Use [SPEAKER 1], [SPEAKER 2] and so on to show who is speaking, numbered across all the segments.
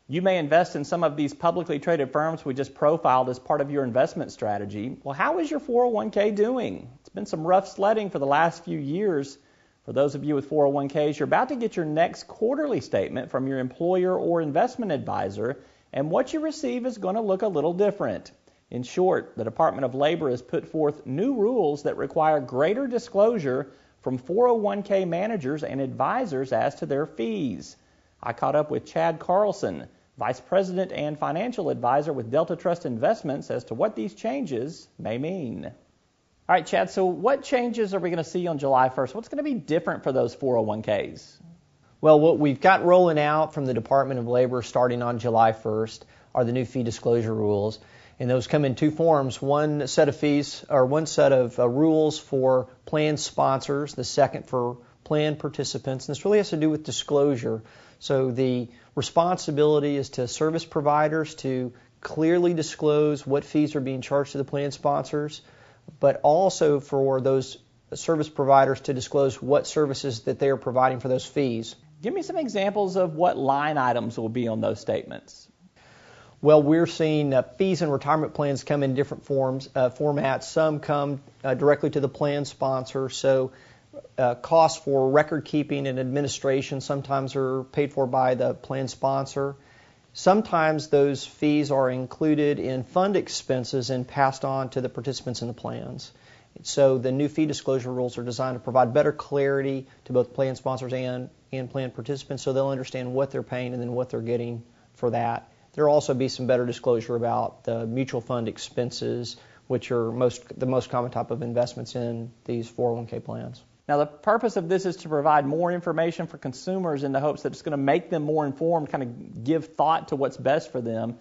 [SPEAKER 1] You may invest in some of these publicly traded firms we just profiled as part of your investment strategy. Well, how is your 401k doing? It's been some rough sledding for the last few years. For those of you with 401ks, you're about to get your next quarterly statement from your employer or investment advisor, and what you receive is going to look a little different. In short, the Department of Labor has put forth new rules that require greater disclosure from 401k managers and advisors as to their fees. I caught up with Chad Carlson, Vice President and Financial Advisor with Delta Trust Investments, as to what these changes may mean. All right, Chad, so what changes are we going to see on July 1st? What's going to be different for those 401ks?
[SPEAKER 2] Well, what we've got rolling out from the Department of Labor starting on July 1st are the new fee disclosure rules. And those come in two forms: one set of fees, or one set of rules for plan sponsors, the second for plan participants. And this really has to do with disclosure. So the responsibility is to service providers to clearly disclose what fees are being charged to the plan sponsors, but also for those service providers to disclose what services that they are providing for those fees.
[SPEAKER 1] Give me some examples of what line items will be on those statements.
[SPEAKER 2] Well, we're seeing fees and retirement plans come in different formats. Some come directly to the plan sponsor. So costs for record keeping and administration sometimes are paid for by the plan sponsor. Sometimes those fees are included in fund expenses and passed on to the participants in the plans. So the new fee disclosure rules are designed to provide better clarity to both plan sponsors and plan participants, so they'll understand what they're paying and then what they're getting for that. There will also be some better disclosure about the mutual fund expenses, which are the most common type of investments in these 401k plans.
[SPEAKER 1] Now, the purpose of this is to provide more information for consumers in the hopes that it's going to make them more informed, kind of give thought to what's best for them.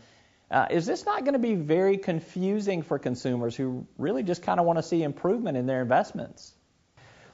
[SPEAKER 1] Is this not going to be very confusing for consumers who really just kind of want to see improvement in their investments?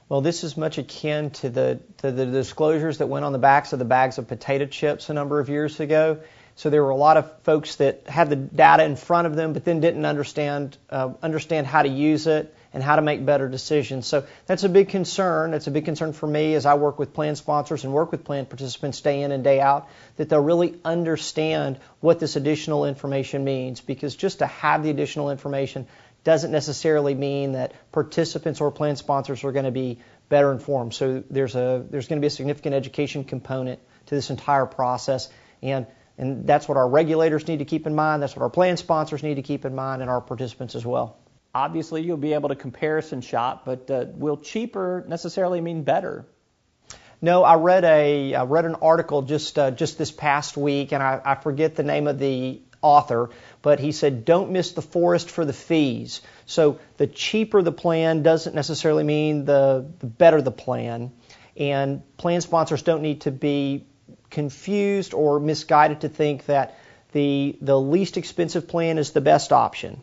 [SPEAKER 2] Well, this is much akin to the disclosures that went on the backs of the bags of potato chips a number of years ago. So there were a lot of folks that had the data in front of them, but then didn't understand how to use it and how to make better decisions. So that's a big concern. It's a big concern for me as I work with plan sponsors and work with plan participants day in and day out, that they'll really understand what this additional information means, because just to have the additional information doesn't necessarily mean that participants or plan sponsors are going to be better informed. So there's going to be a significant education component to this entire process, and that's what our regulators need to keep in mind, that's what our plan sponsors need to keep in mind, and our participants as well.
[SPEAKER 1] Obviously, you'll be able to comparison shop, but will cheaper necessarily mean better?
[SPEAKER 2] No, I read an article just this past week, and I forget the name of the author, but he said, don't miss the forest for the fees. So the cheaper the plan doesn't necessarily mean the better the plan, and plan sponsors don't need to be confused or misguided to think that the least expensive plan is the best option.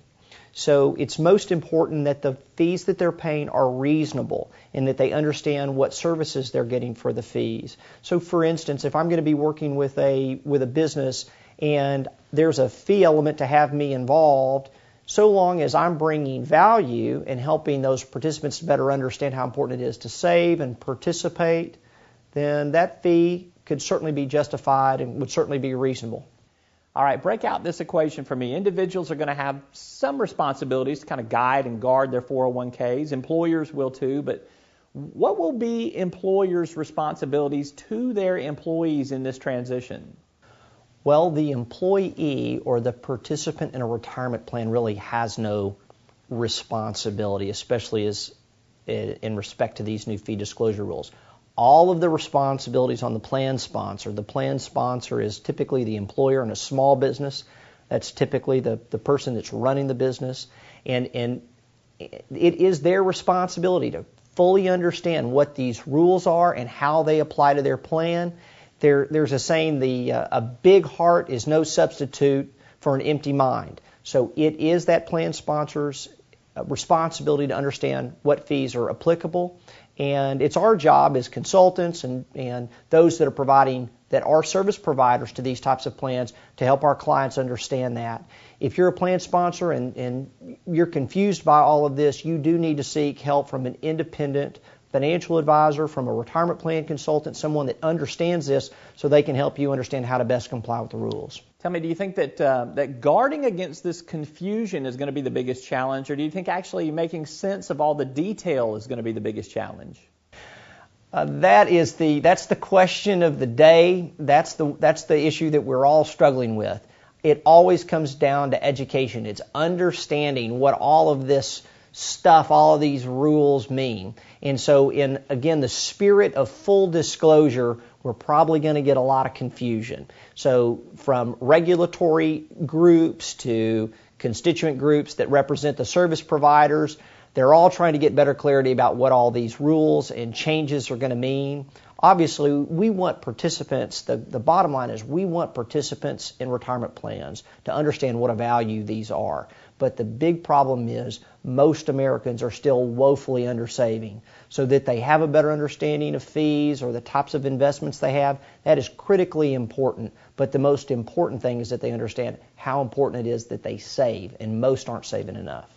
[SPEAKER 2] So it's most important that the fees that they're paying are reasonable and that they understand what services they're getting for the fees. So for instance, if I'm going to be working with a business and there's a fee element to have me involved, so long as I'm bringing value and helping those participants better understand how important it is to save and participate, then that fee could certainly be justified and would certainly be reasonable.
[SPEAKER 1] All right, break out this equation for me. Individuals are going to have some responsibilities to kind of guide and guard their 401ks. Employers will too, but what will be employers' responsibilities to their employees in this transition?
[SPEAKER 2] Well, the employee or the participant in a retirement plan really has no responsibility, especially in respect to these new fee disclosure rules. All of the responsibilities on the plan sponsor. The plan sponsor is typically the employer in a small business. That's typically the person that's running the business. And it is their responsibility to fully understand what these rules are and how they apply to their plan. There's a saying, a big heart is no substitute for an empty mind. So it is that plan sponsor's responsibility to understand what fees are applicable. And it's our job as consultants and those that are service providers to these types of plans to help our clients understand that. If you're a plan sponsor and you're confused by all of this, you do need to seek help from an independent financial advisor, from a retirement plan consultant, someone that understands this so they can help you understand how to best comply with the rules.
[SPEAKER 1] Tell me, do you think that guarding against this confusion is going to be the biggest challenge, or do you think actually making sense of all the detail is going to be the biggest challenge?
[SPEAKER 2] That's the question of the day. That's the issue that we're all struggling with. It always comes down to education. It's understanding what all of this stuff, all of these rules mean. And so in, again, the spirit of full disclosure, we're probably going to get a lot of confusion. So from regulatory groups to constituent groups that represent the service providers, they're all trying to get better clarity about what all these rules and changes are going to mean. Obviously, we want participants, the bottom line is we want participants in retirement plans to understand what a value these are. But the big problem is most Americans are still woefully undersaving. So that they have a better understanding of fees or the types of investments they have, that is critically important. But the most important thing is that they understand how important it is that they save, and most aren't saving enough.